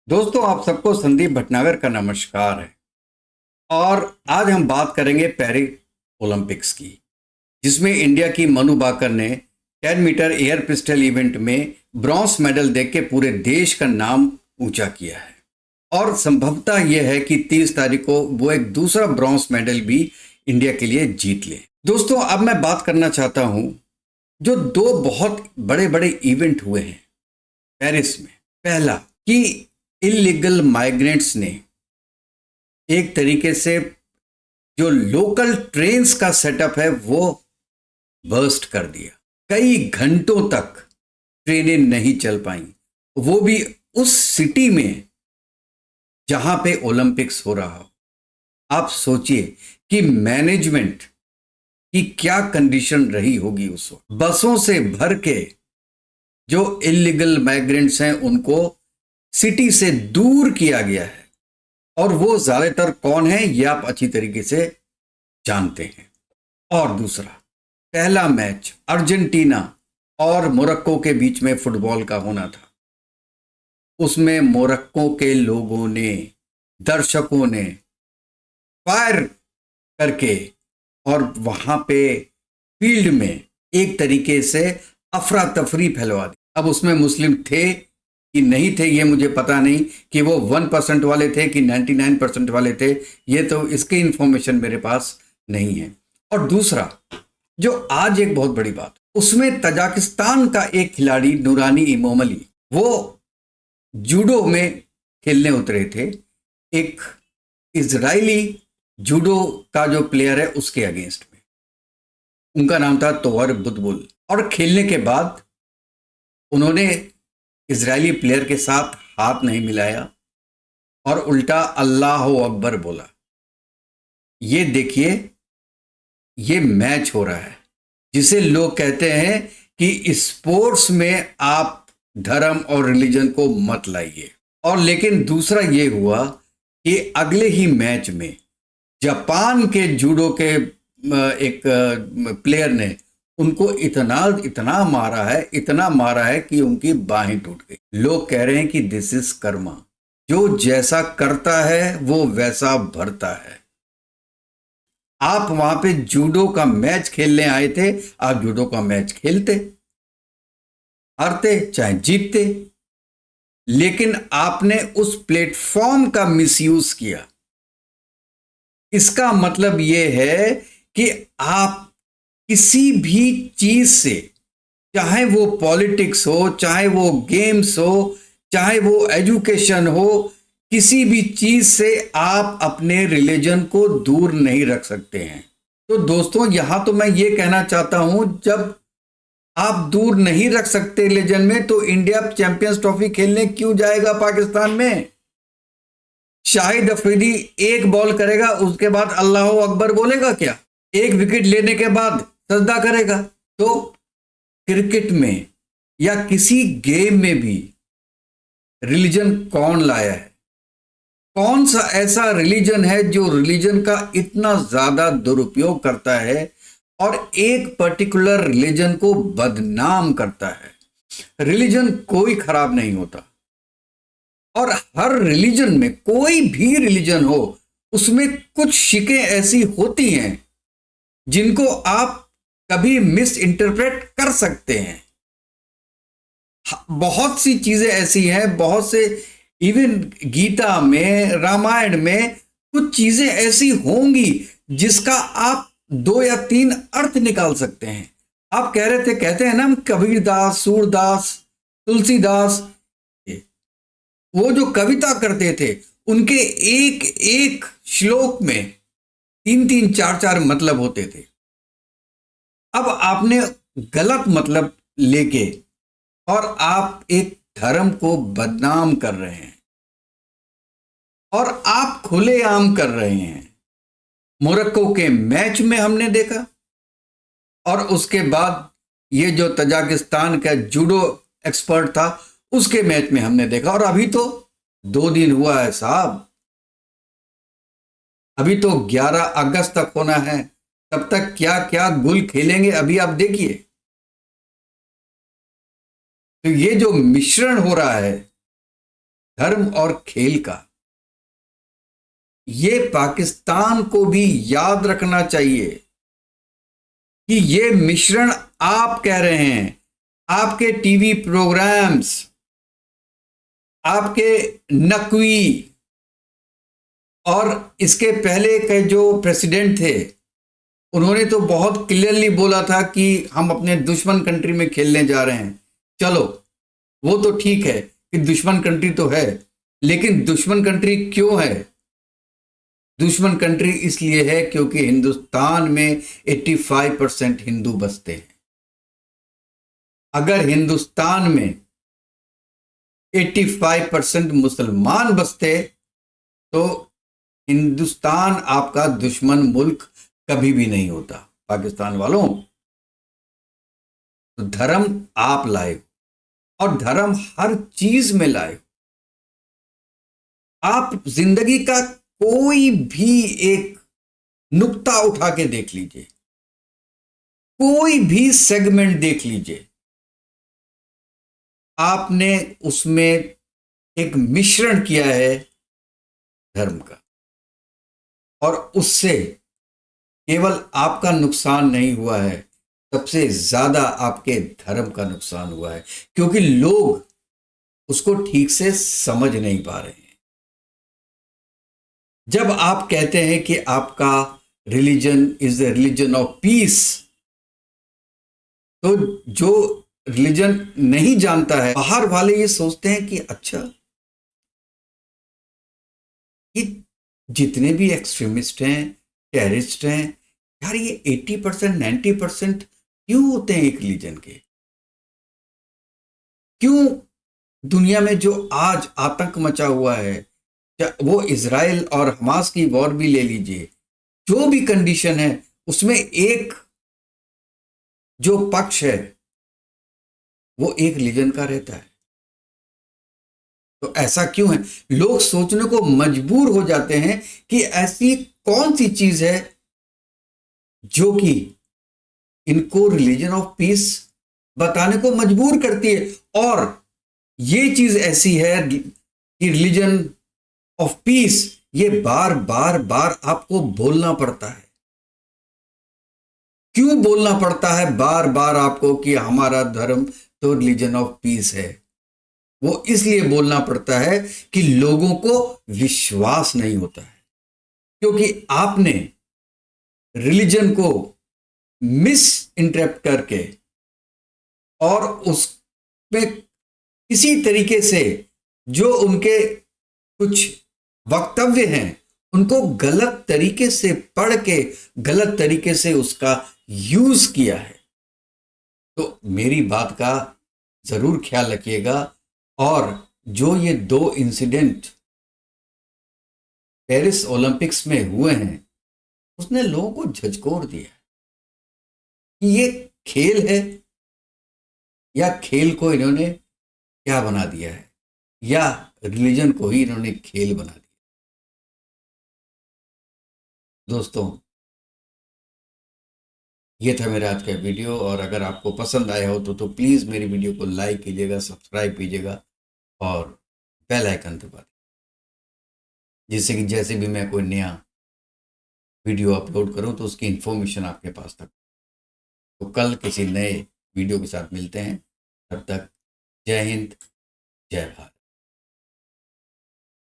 दोस्तों, आप सबको संदीप भटनागर का नमस्कार है। और आज हम बात करेंगे पेरिस ओलंपिक्स की, जिसमें इंडिया की मनु बाकर ने 10 मीटर एयर पिस्टल इवेंट में ब्रॉन्ज मेडल देके पूरे देश का नाम ऊंचा किया है। और संभवतः यह है कि 30 तारीख को वो एक दूसरा ब्रॉन्ज मेडल भी इंडिया के लिए जीत ले। दोस्तों, अब मैं बात करना चाहता हूं जो दो बहुत बड़े बड़े इवेंट हुए हैं पेरिस में। पहला कि इलीगल माइग्रेंट्स ने एक तरीके से जो लोकल ट्रेन्स का सेटअप है वो बर्स्ट कर दिया। कई घंटों तक ट्रेनें नहीं चल पाई, वो भी उस सिटी में जहां पे ओलंपिक्स हो रहा हो। आप सोचिए कि मैनेजमेंट की क्या कंडीशन रही होगी उस वक्त। बसों से भर के जो इलीगल माइग्रेंट्स हैं उनको सिटी से दूर किया गया है, और वो ज्यादातर कौन है ये आप अच्छी तरीके से जानते हैं। और दूसरा, पहला मैच अर्जेंटीना और मोरक्को के बीच में फुटबॉल का होना था। उसमें मोरक्को के लोगों ने, दर्शकों ने फायर करके और वहां पे फील्ड में एक तरीके से अफरा तफरी फैलवा दी। अब उसमें मुस्लिम थे कि नहीं थे ये मुझे पता नहीं, कि वो 1% वाले थे कि 99% वाले थे, ये तो इसकी इंफॉर्मेशन मेरे पास नहीं है। और दूसरा, जो आज एक बहुत बड़ी बात, उसमें तजाकिस्तान का एक खिलाड़ी नूरानी इमोमली, वो जूडो में खेलने उतरे थे एक इजरायली जूडो का जो प्लेयर है उसके अगेंस्ट में। उनका नाम था तोवर बुतबुल। और खेलने के बाद उन्होंने इजरायली प्लेयर के साथ हाथ नहीं मिलाया और उल्टा अल्लाह अकबर बोला। ये देखिए, ये मैच हो रहा है जिसे लोग कहते हैं कि स्पोर्ट्स में आप धर्म और रिलीजन को मत लाइए। और लेकिन दूसरा ये हुआ कि अगले ही मैच में जापान के जूडो के एक प्लेयर ने उनको इतना इतना मारा है, इतना मारा है कि उनकी बाहें टूट गई। लोग कह रहे हैं कि दिस इज कर्मा, जो जैसा करता है वो वैसा भरता है। आप वहां पे जूडो का मैच खेलने आए थे, आप जूडो का मैच खेलते, हारते चाहे जीतते, लेकिन आपने उस प्लेटफॉर्म का मिसयूज किया। इसका मतलब यह है कि आप किसी भी चीज से, चाहे वो पॉलिटिक्स हो, चाहे वो गेम्स हो, चाहे वो एजुकेशन हो, किसी भी चीज से आप अपने रिलीजन को दूर नहीं रख सकते हैं। तो दोस्तों, यहां तो मैं ये कहना चाहता हूं, जब आप दूर नहीं रख सकते रिलीजन में, तो इंडिया चैंपियंस ट्रॉफी खेलने क्यों जाएगा पाकिस्तान में? शाहिद अफरीदी एक बॉल करेगा, उसके बाद अल्लाह अकबर बोलेगा क्या? एक विकेट लेने के बाद सजदा करेगा? तो क्रिकेट में या किसी गेम में भी रिलीजन कौन लाया है? कौन सा ऐसा रिलीजन है जो रिलीजन का इतना ज्यादा दुरुपयोग करता है और एक पर्टिकुलर रिलीजन को बदनाम करता है? रिलीजन कोई खराब नहीं होता, और हर रिलीजन में, कोई भी रिलीजन हो, उसमें कुछ शिकें ऐसी होती हैं जिनको आप कभी मिस इंटरप्रेट कर सकते हैं। बहुत सी चीजें ऐसी हैं, बहुत से, इवन गीता में, रामायण में कुछ चीजें ऐसी होंगी जिसका आप 2 या 3 अर्थ निकाल सकते हैं। आप कह रहे थे, कहते हैं ना, हम कबीरदास, सूरदास, तुलसीदास, वो जो कविता करते थे, उनके एक एक श्लोक में 3 3 4 4 मतलब होते थे। अब आपने गलत मतलब लेके और आप एक धर्म को बदनाम कर रहे हैं, और आप खुलेआम कर रहे हैं। मोरक्को के मैच में हमने देखा, और उसके बाद ये जो तजाकिस्तान का जूडो एक्सपर्ट था उसके मैच में हमने देखा, और अभी तो 2 दिन हुआ है साहब, अभी तो 11 अगस्त तक होना है। तब तक क्या क्या गुल खेलेंगे अभी आप देखिए। तो ये जो मिश्रण हो रहा है धर्म और खेल का, ये पाकिस्तान को भी याद रखना चाहिए कि ये मिश्रण आप कह रहे हैं, आपके टीवी प्रोग्राम्स, आपके नकवी और इसके पहले के जो प्रेसिडेंट थे उन्होंने तो बहुत क्लियरली बोला था कि हम अपने दुश्मन कंट्री में खेलने जा रहे हैं। चलो वो तो ठीक है कि दुश्मन कंट्री तो है, लेकिन दुश्मन कंट्री क्यों है? दुश्मन कंट्री इसलिए है क्योंकि हिंदुस्तान में 85% हिंदू बसते हैं। अगर हिंदुस्तान में 85% मुसलमान बसते तो हिंदुस्तान आपका दुश्मन मुल्क कभी भी नहीं होता। पाकिस्तान वालों, तो धर्म आप लाए और धर्म हर चीज में लाए। आप जिंदगी का कोई भी एक नुक्ता उठा के देख लीजिए, कोई भी सेगमेंट देख लीजिए, आपने उसमें एक मिश्रण किया है धर्म का, और उससे केवल आपका नुकसान नहीं हुआ है, सबसे ज्यादा आपके धर्म का नुकसान हुआ है, क्योंकि लोग उसको ठीक से समझ नहीं पा रहे हैं। जब आप कहते हैं कि आपका religion is the religion of peace, तो जो रिलीजन नहीं जानता है, बाहर वाले ये सोचते हैं कि अच्छा, ये जितने भी एक्सट्रीमिस्ट हैं, टेररिस्ट हैं, यार ये 80% 90% क्यों होते हैं एक रिलीजन के? क्यों दुनिया में जो आज आतंक मचा हुआ है, वो इजराइल और हमास की वॉर भी ले लीजिए, जो भी कंडीशन है उसमें एक जो पक्ष है वो एक रिलीजन का रहता है। तो ऐसा क्यों है? लोग सोचने को मजबूर हो जाते हैं कि ऐसी कौन सी चीज है जो कि इनको रिलीजन ऑफ पीस बताने को मजबूर करती है, और ये चीज ऐसी है कि रिलीजन ऑफ पीस, ये बार बार बार आपको बोलना पड़ता है। क्यों बोलना पड़ता है बार बार आपको कि हमारा धर्म तो रिलीजन ऑफ पीस है? वो इसलिए बोलना पड़ता है कि लोगों को विश्वास नहीं होता है, क्योंकि आपने रिलीजन को मिस इंटरप्ट करके और उसमें किसी तरीके से जो उनके कुछ वक्तव्य हैं उनको गलत तरीके से पढ़ के गलत तरीके से उसका यूज किया है। तो मेरी बात का जरूर ख्याल रखिएगा। और जो ये 2 इंसिडेंट पेरिस ओलंपिक्स में हुए हैं, उसने लोगों को झकझोर दिया कि ये खेल है या खेल को इन्होंने क्या बना दिया है, या रिलीजन को ही इन्होंने खेल बना दिया। दोस्तों, ये था मेरा आज का वीडियो, और अगर आपको पसंद आया हो तो प्लीज़ मेरी वीडियो को लाइक कीजिएगा, सब्सक्राइब कीजिएगा और बेल आइकन दबा दें, जिससे कि जैसे भी मैं कोई नया वीडियो अपलोड करूं तो उसकी इन्फॉर्मेशन आपके पास तक। तो कल किसी नए वीडियो के साथ मिलते हैं, तब तक जय हिंद, जय भारत।